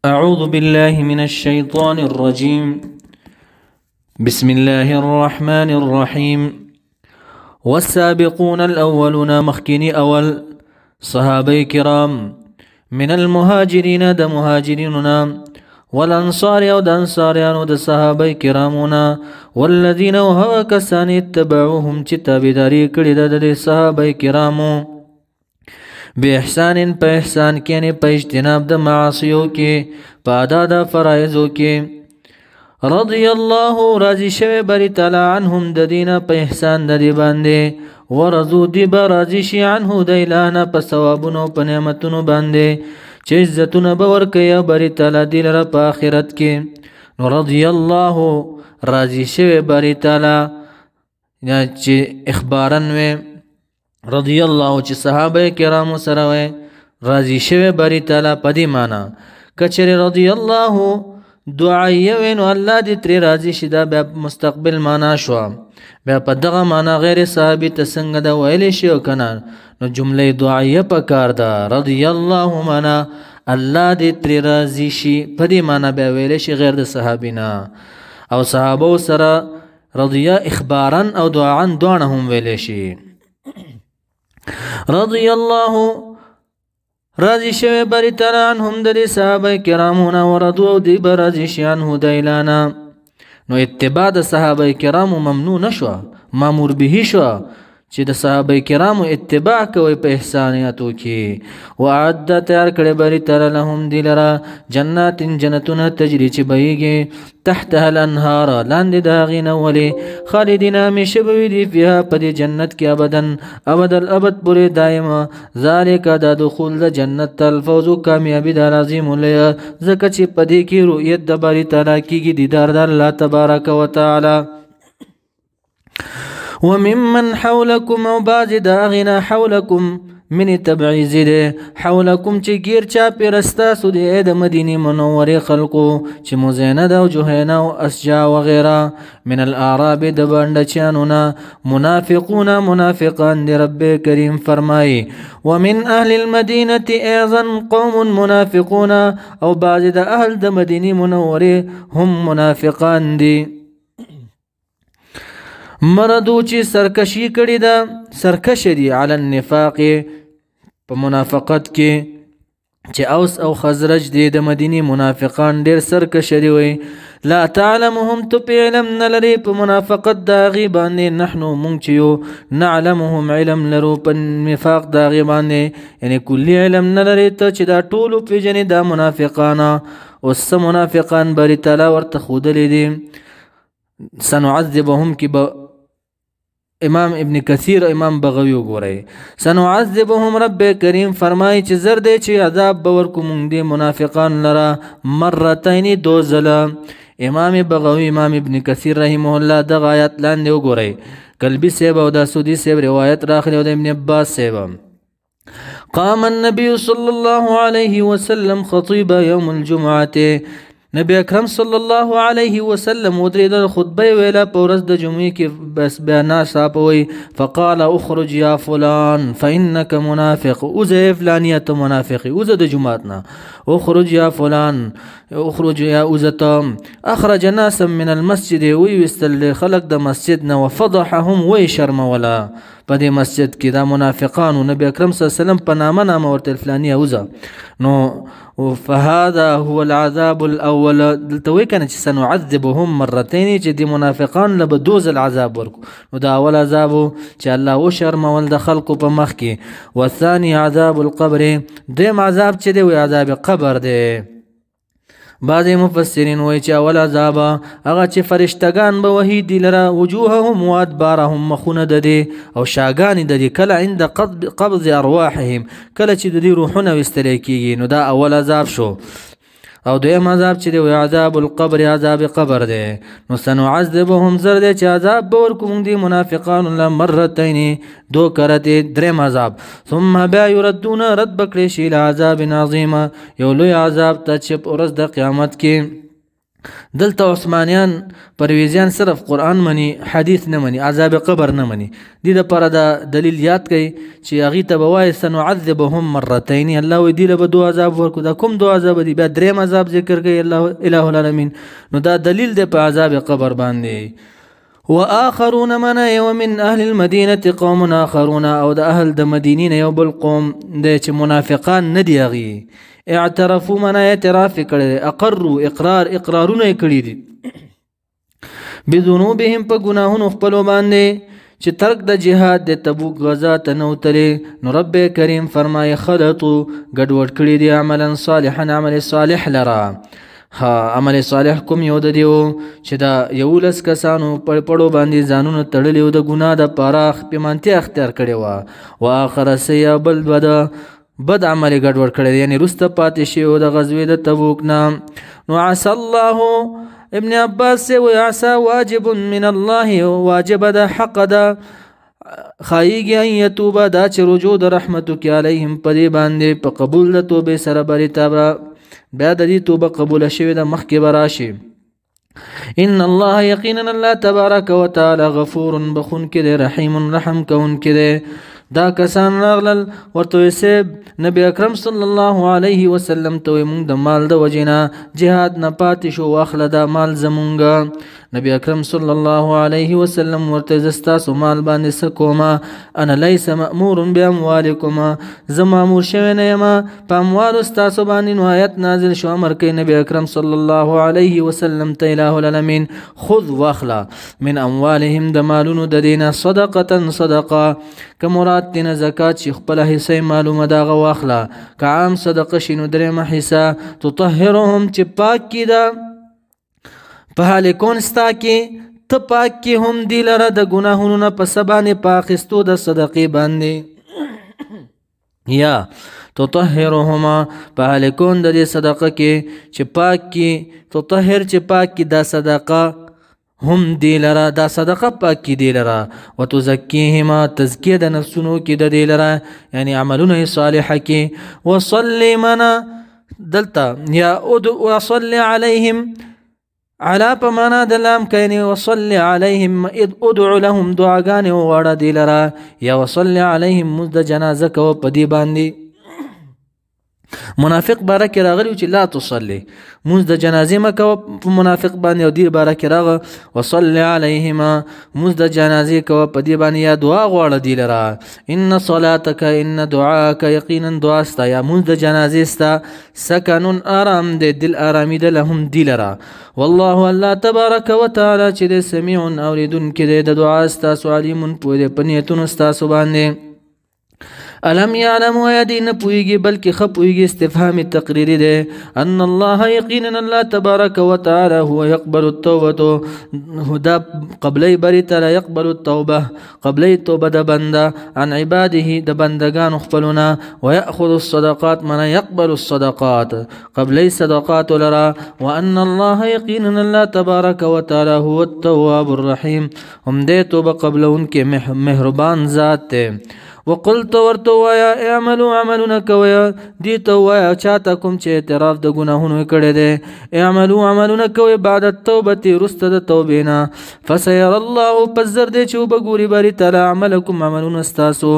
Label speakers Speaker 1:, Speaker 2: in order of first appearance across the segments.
Speaker 1: أعوذ بالله من الشيطان الرجيم. بسم الله الرحمن الرحيم. والسابقون الأولون مخكني أول صحابي كرام من المهاجرين د مهاجريننا والأنصار أو د أنصاريان د صحابي كرامنا والذين وهو كسان اتبعوهم تتابداري کړي د صحابي کرامو بإحسان په احسان کې نه په اجتناب د معاصیو کې په ادا د فرایضو کې رضی الله راضي شوی بری تعالی عنهم د دینه په احسان د دی باندې ورزو دی راضي شي عنه د الهنا په ثوابونو په نعمتونو باندې چې عزتونه باور کوي بری تعالی دی لره په آخرت کې نو رضی الله راضي شوی بری تعالی یا چې اخبارن و رضی الله چې صحابه کرامو سره وي راضي شوی بری تعالی په دې معنی کچره رضی الله دعایه وینو الله دې تر راضي شي دا بیا مستقبل معنا شو بیا په دغه معنا غیر ثابت څنګه دا ویل شي او کنه نو جمله دعایه په کار ده رضی الله معنا الله دې تر راضي شي په دې معنا بیا ویل شي غیر د صحابینا او صحابه سره رضیا اخبارا او دعاء دونه هم ویل شي رضی الله راضي شوی بری تعالی عنهم د صحابه کرامونه ورضو دی راضي شي عنه دیلانا نو اتباع د صحابه کرامو ممنوع نشو مامور به شو چې د صحابه کرامو اتباع کوي په احساناتو کې وعد تیار کړي بری تعالی لهم دلرا جنات جنتون تجري چې بهيږي تحتها الانهار لاندې د غینه ولي خالدین همیشه به دي فيها په دې جنت کې ابد الابد پورې دائما ذالک د دخول د جنت الفوز کامیابی د لازم له زکه چې په دې کې رؤیت د بری تعالی کېږي دیدار د الله تبارک وتعالى وممن حولكم او بعض داغنا حولكم من تبعیض ده حولكم چې گیر چا پیرستا سو د مدینه منوره خلقو چې مزینه او جوهینه او اسجا وغیرہ من الاعراب د بندچانونه منافقان دی رب کریم فرمای ومن اهل المدینه ايضا قوم منافقون او بعض د اهل د مدینه منوره هم منافقان دي مردو چې سرکشي کړي دا سرکش دي علی النفاق په منافقت کې چې اوس او خزرج دي د مدینه منافقان ډیر سرکش دي وي لا تعلمهم تبعلم نلري په منافقت دا غي باندې نحنو مونږ چې نعلمهم علم لرو په نفاق دا غي باندې یعنی کلی علم نلري ته چې دا ټولو پیژنې دا منافقان او سم منافقان بری تعالی ورته خودلې دي سنعذبهم کی امام ابن کثیر امام بغوی وګورئ سنعذبهم رب کریم فرمای چې زرد چې عذاب باور کوم دي منافقان لرا مرتين دوزلا امام بغوی امام ابن کثیر رحمه الله د آیات لاندې وګورئ قلبی سیب او د سودی سیب روایت راخلی او د ابن عباس سیب قام النبي صلى الله عليه وسلم خطيبا يوم الجمعه نبی اکرم صلی الله علیه وسلم ودرید خطبه ویلا پورز د جمعې کې بس بیان صاحبوي فقال اخرج يا فلان فانك منافق اوزه فلانیت منافق اوزه د جمعتنا اخرج يا فلان اخرج يا اوزتم اخرج ناس من المسجد ويستل خلق د مسجدنا وفضحهم وشرم ولا په دې مسجد کې دا منافقان نبی اکرم صلی الله علیه وسلم په نامه ورته فلانی اوزه نو فهذا هو العذاب الاول دلته وی کنه چې سنعذبهم مرتين چې دي منافقان له بدوز العذاب ورکو نو دا اول عذاب چې الله او شرمول د خلقو په مخ کې والثاني عذاب القبر دیم عذاب چې دی عذاب قبر دی بعض مفسرین وایي چې اول عذاب هغه چې فرشتگان به وحید لرا وجوههم وادبارهم مخونه د دي او شاګان د دي کله عند قبض ارواحهم کله چې د دي روحونه وستل کیږي نو دا اول عذاب شو او دویم عذاب چې دی عذاب القبر عذاب قبر دی نو سنعذبهم زرد چې عذاب باور کوم دي منافقان مرتين دو کرته دریم عذاب ثم بیا يردون رد بکړي شي عذاب عظیم یو لوی عذاب ته چې ورځ د قیامت کې دلته عثمانیان پرویزیان صرف قرآن مني حدیث نه مني عذاب قبر نه مني دې دپاره دا دلیل یاد کړئ چې هغې ته به وایي سنعذبهم مرتين الله وایي دې له به 2 عذاب ورکړو دا کوم 2 عذاب دي بیا 3 عذاب ذکر کوي الله اله العالمین نو دا دلیل دی په عذاب قبر باندې وآخرون منای ومن اهل المدینه قوم آخرون او د اهل د مدینین یو بل قوم دی چې منافقان نه دي هغې اعترفوا منا اعتراف کړي اقروا اقرارونه کړي دي بذنوبهم په ګناهونو خپل باندې چې ترک د جهاد د تبوک غزا ته نو تلې نو رب کریم فرمایي خلطوا ګډوډ کړي دي عملا صالحا عمل صالح لرا ها عمل صالح کوم یو د دیو چې دا یولس کسانو پړپړو باندې ځانونه تړلې د ګناه د پاره پیمانتي اختیار کړي وا واخر سیا بل بد عمل ګډوډ کړی یعنی رسته پاتې شي او د غزوې د تبوک نه نو عسى الله ابن عباس سے وعسى واجب من الله واجب د حق د خایږي ان یتوب دا چې رجوع د رحمتک علیهم پدې باندې په قبول د توبې سره بری تابه بیا د دې توبه قبول شوی د مخکې براشي ان الله یقینا الله تبارک وتعالى غفور بخون کې رحیم رحم کون کې دا کسان راغلل ورته سیب نبی اکرم صلی الله علیه وسلم ته موږ د مال د وجینا جهاد نه پاتې شو واخله دا مال زمونږ نبی اکرم صلی الله علیه وسلم ورته زستاسو مال باندې سکوما انا ليس مأمور باموالکم زما مامور شوی نه یم په اموال استاسو باندې نو آیت نازل شو امر کوي نبی اکرم صلی الله علیه وسلم ته اله العالمین خذ واخلا من اموالهم د مالونو د دینه صدقه کمراد تینا زکات چې خپل حصه معلومه دا غواخله که عام صدقه شنو درېمه حصه تطهرهم چې پاک کی دا په حال کون ستا کې ته پاک کی هم دی لره د ګناهونو نه په سبانه پاکستو د صدقې باندې یا تطهرهما په حال کون د دې صدقه کې چې پاک کی تطهر چې پاک کی دا صدقه هم دی لرا دا صدقه پاک کی دی لرا وتزکیهما تزکیه د نفسونو کی د دی لرا یعنی عملونه صالحه کی وصلی منا دلتا یا وصلی علیهم علا پمانا دلام کینی وصلی علیهم ادعو لهم دعاگانی وغاڑا دی لرا یا وصلی علیهم مزد جنازه کو پدی باندی منافق باره کې راغلی چې لا تصلي موږ د جنازې مکوه په منافق باندې او دې باره کې راغه وصلي علیهما موږ د جنازې کوه په دې باندې یا دعا غواړه دی لره ان صلاتک ان دعاک یقینا دعا ستا یا موږ د جنازې ستا سکن آرام دی دل آرامی ده لهم دی لره والله الله تبارک وتعالی چې د سمیع اوریدونکی دی د دعا ستاسو علیم پوه دی په نیتونو ستاسو باندې الم يعلم ويدين پويږي بلکې خپويږي استفهام تقریری ده ان الله یقینا الله تبارک وتعالى هو يقبل التوبه هدا قبلي بری تعالی يقبل التوبه قبلي توبه د بنده عن عباده د بندگان خپلنا وياخذ الصدقات من يقبل الصدقات قبلي صدقات لرا وان الله يقينا الله تبارك وتعالى هو التواب الرحيم هم دې توبه قبلون کې مهربان ذات ته وقلت ورتو ويا اعملوا عملنا كويا دي تو ويا چاته کوم چې اعتراف د ګناهونو کړي دي اعملوا عملنا كويا بعد التوبه رست د توبینا فسير الله پزر دي چې وبګوري بری تعالی عملكم عملنا استاسو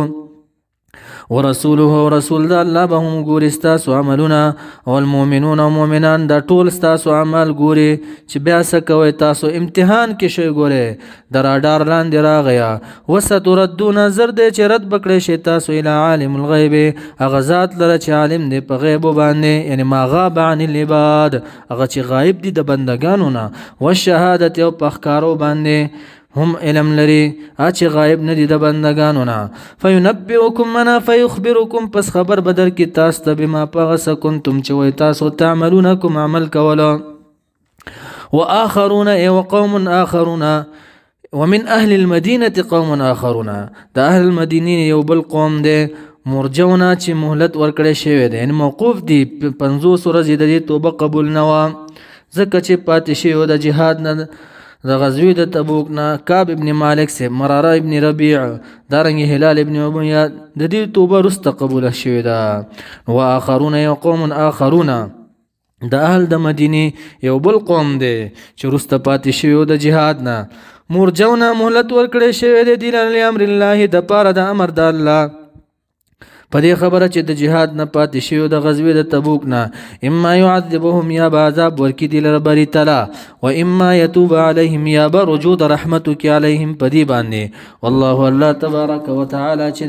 Speaker 1: ورسوله ورسول الله به هم ګوري ستاسو عملونه او المؤمنون او مؤمنان دا ټول ستاسو عمل ګوري چې بیا څه کوي تاسو امتحان کې شي ګوري د راډار لاندې راغیا وستردون زر دې چې رد بکړي شي تاسو اله عالم الغیب هغه ذات لره چې عالم دی په غیب باندې یعنی ما غاب عن العباد هغه چې غایب دي د بندگانو نه والشهادت او په ښکارو باندې هم علم لري اچ غایب ندی د بندگانو نه فینبئکم منا فیخبرکم پس خبر بدر کی تاسو ته بما پغس کنتم چې وای تاسو تعملون کوم عمل کولا واخرون ای وقوم اخرون ومن اهل المدینه قوم اخرون د اهل المدینه یو بل قوم دی مرجونا چې مهلت ورکړی شوی دی یعنی موقوف دی 50 ورځې د توبه قبول نه و ځکه چې پاتې شوی د جهاد نه د غزوی د تبوک نه کعب ابن مالک سے مراره ابن ربیع دارنګ هلال ابن امیہ د دې توبه رست قبول شوی دا واخرون یقوم اخرون د اهل د مدینې یو بل قوم دی چې وروسته پاتې شوي د جهاد نه مرجونه مهلت ورکړی شوی دی لامر الله د پاره د امر د الله په دې خبره چې د جهاد نه پاتې شوي د غزوې د تبوک نه اما يعذبهم یا به عذاب ورکړي دي لره بری تعالی و اما يتوب عليهم یا به رجوع د رحمتو کې علیهم په دې باندې والله الله تبارک وتعالى چې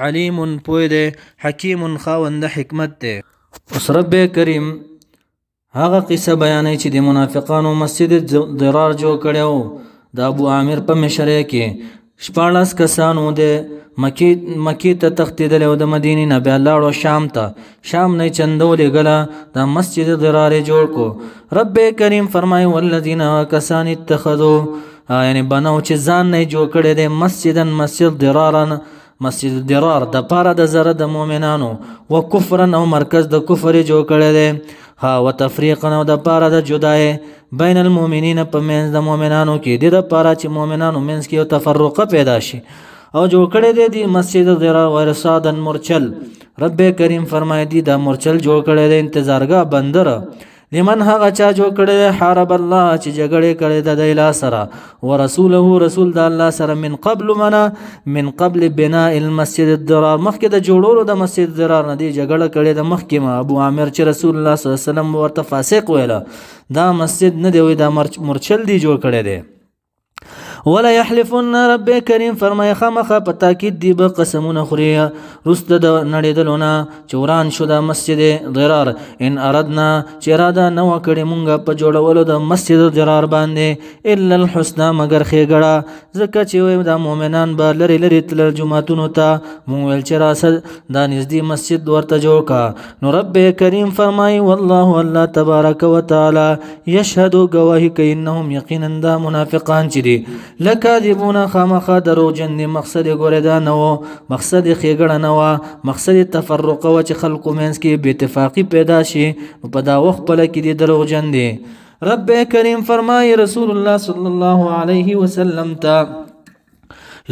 Speaker 1: علیم پوه دی حکیم خاوند حکمت دی. اوس رب کریم هغه قصه بیانوي چې د منافقانو مسجد ضرار جوړ کړی د ابو عامر په مشرۍ کې 14 کسانو د مکی ته تښتېدلی او د مدینې نه بیا لاړو شام ته شام نه چندو لېږله د مسجد ضرار جوړ کو. رب کریم فرمایي والذین کسان اتخذوا یعنی بنو چې ځان نه جوړ کړی دی مسجد ضرارا مسجد ضرار د پاره د زره د مؤمنانو و کفرن او مرکز د کفر جوړ کړی دی ها و تفریقا او د پاره د جدای بین المؤمنین په منځ د مؤمنانو کې د پاره چې مؤمنانو منځ کې یو تفرقه پیدا شي او جوړ کړی دی مسجد ضرار غیر صادن مرچل. رب کریم فرمایي دی دا مرچل جوړ کړی دی انتظارګاه بندر لمن هغه چا جوړ کړی حارب الله چې جګړې کړی د الله سره ورسوله رسول د الله سره من قبل بناء المسجد الضرار مخکې د جوړولو د مسجد ضرار نه دی جګړه کړې د مخکې ما ابو عامر چې رسول الله صلی الله علیه وسلم ورته فاسق ویله دا مسجد نه دی وی دا مرچل دی جوړ کړی دی. ولا يحلفن رب کریم فرمای خامخه په تاکید دی به قسمونه خوري رست د نړیدلونه چوران شو د مسجد ضرار ان اردنا چې اراده نو کړی مونږه په جوړولو د مسجد ضرار باندې الا الحسنى مگر خېګړه ځکه چې وي د مؤمنان به لري تل جمعتونو ته مونږ ول چې راسل د نږدې مسجد ورته جوړ کا. نو رب کریم فرمای والله الله تبارک وتعالى يشهد گواهی کوي انهم یقینا د منافقان چې دي لکاذبون خامخا دروغجن دي. مقصد ګوره دا نه و مقصد خېګړه نه و مقصد تفرق و چې خلکو منځ کې بې اتفاقی پیدا شي په دا وخت په لکه دي دروغجن دي. رب کریم فرمای رسول الله صلی الله علیه وسلم ته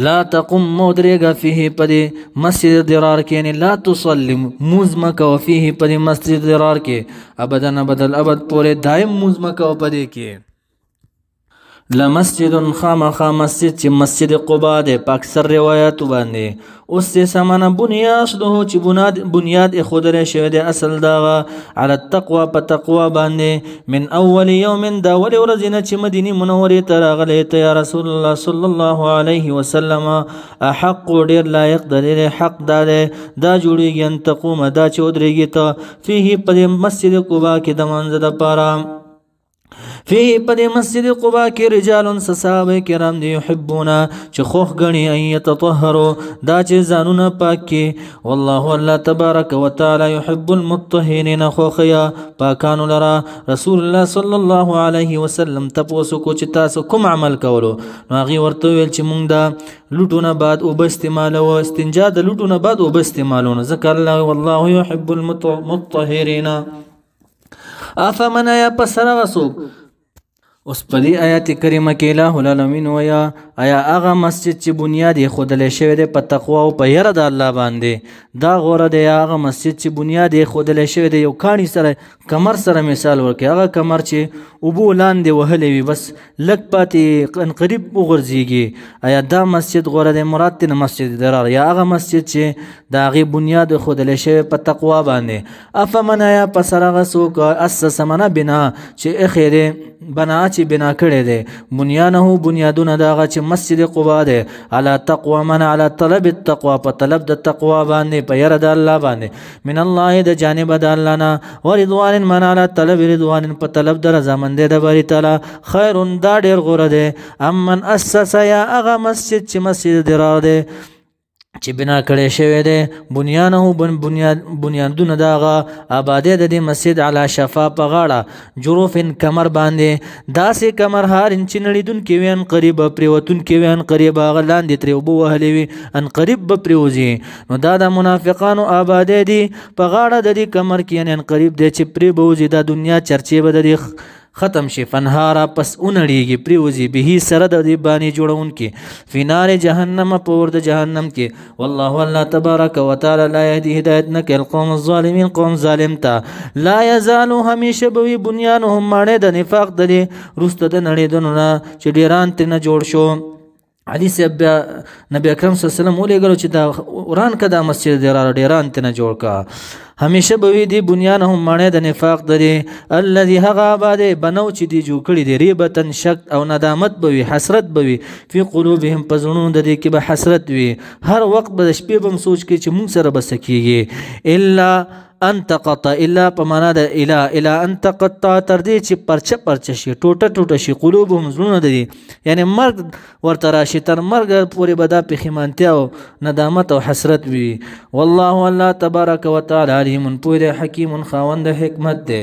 Speaker 1: لا تقم مودريغا فيه پدي مسجد ضرار کې نه لا تصلي مزمک او فيه پدي مسجد ضرار کې ابدا بدل ابد پورې دائم مزمک او پدي کې لمسجد خامخا مسجد چې مسجد قبا ده په اکثر روایت باندې اوس سمانه بنیاد چې بنیاد خودره شوی ده اصل داغه على التقوى په تقوا باندې من اول يوم دا ول ورځنه چې مدینه منوره ته راغله ته یا رسول الله صلی الله علیه وسلم احق ډیر لایق د حق دا جوړیږي ان تقوم دا چې ودرېږي ته فيه په مسجد قبا کې د منځ د پاره فيه پدې مسجد قبا کې رجال صحابه کرام دي يحبون چې خوخ غني ان يتطهروا دا چې ځانونه پاکي والله الله تبارك وتعالى يحب المطهرين خوخيا پاکانو لرا. رسول الله صلی الله علیه وسلم تاسو کو چې تاسو کوم عمل کولو نو هغه ورته ویل چې مونږ دا لټونه بعد او استعمال او استنجا د لټونه بعد او استعمالونه ذکر الله والله يحب المطهرين. افمن یا پسرا وسوک اوس په دې آیات کریمه کې الله العالمین ویا آیا هغه مسجد چې بنیاد یې خودلې شوی دی په تقوا او په یره د الله باندې دا غوره دی هغه مسجد چې بنیاد یې خودلې شوی دی یو کاڼي سره کمر سره مثال ورکړي هغه کمر چې اوبو لاندې وهلې وي بس لږ پاتې قریب وغورځېږي آیا دا مسجد غوره دی مراد دی نه مسجد ضرار یا هغه مسجد چې د هغې بنیاد خودلې شوی په تقوا باندې افمن آیا پس هغه څوک اسس منه بنا چې ایښی دی بنا چې بنا کړی دی بنیانه بنیادونه د هغه چې مسجد قبا دی على تقوى من على طلب التقوى په طلب د تقوا باندې په یره د الله باندې من الله د جانب د الله نه ورضوان من على طلب رضوان په طلب د رضامندۍ د باری تعالی خیر دا ډیر غوره دی امن اسس یا هغه مسجد چې مسجد ضرار دی چې بنا کړی شوی دی بنیانه بنیادونه د هغه آبادی د دې مسجد علی شفا په غاړه جروفن کمر باندې داسې کمر هار چې نړیدونکي وي ان قریب پرېوتونکي وي ان قریب هغه لاندې ترې اوبه وهلې وي ان قریب به پرېوځي نو دا د منافقانو آبادی دي په غاړه د دې کمر کې یعنې ان قریب دی چې پرې به وځي دا دنیا چرچې به د دې ختم شي فنهارا پس اونړیږي پریوزي به سره د دې بانی جوړونکي فی نار جهنم په اور د جهنم کې والله الله تبارک وتعالى لا يهدي هدایت نه کوي القوم الظالمین قوم ظالم ته لا یزالو همیشه به بنیانهم ماڼې د نفاق دلې رسته د نړېدنو نه چې ډیران ترنه جوړ شو حدیث بیا نبی اکرم صلی الله علیه وسلم ولېږلو چې دا وران که دا مسجد ډیران ترنه جوړ کا همیشه به وي دی بنیانهم ماڼۍ د نفاق درې الذي هغه آباد بنو چې دی جوړ کړي دی ریبتن شک او ندامت به وي حسرت به وي فی قلوبهم په زړونو د دې کې به حسرت وي هر وخت به د شپې به هم سوچ کوي چې موږ سره به څه کېږي الا ان تقطع الا په معنا د الا ان تقطع تر دې چې پرچه شي ټوټه شي قلوبهم زړونه د دې یعنی مرګ ورته راشي تر مرګ پورې به دا پښیمانتیا او ندامت او حسرت وي والله الله تبارک وتعالى علیم پوه دی حکیم خاوند حکمت دی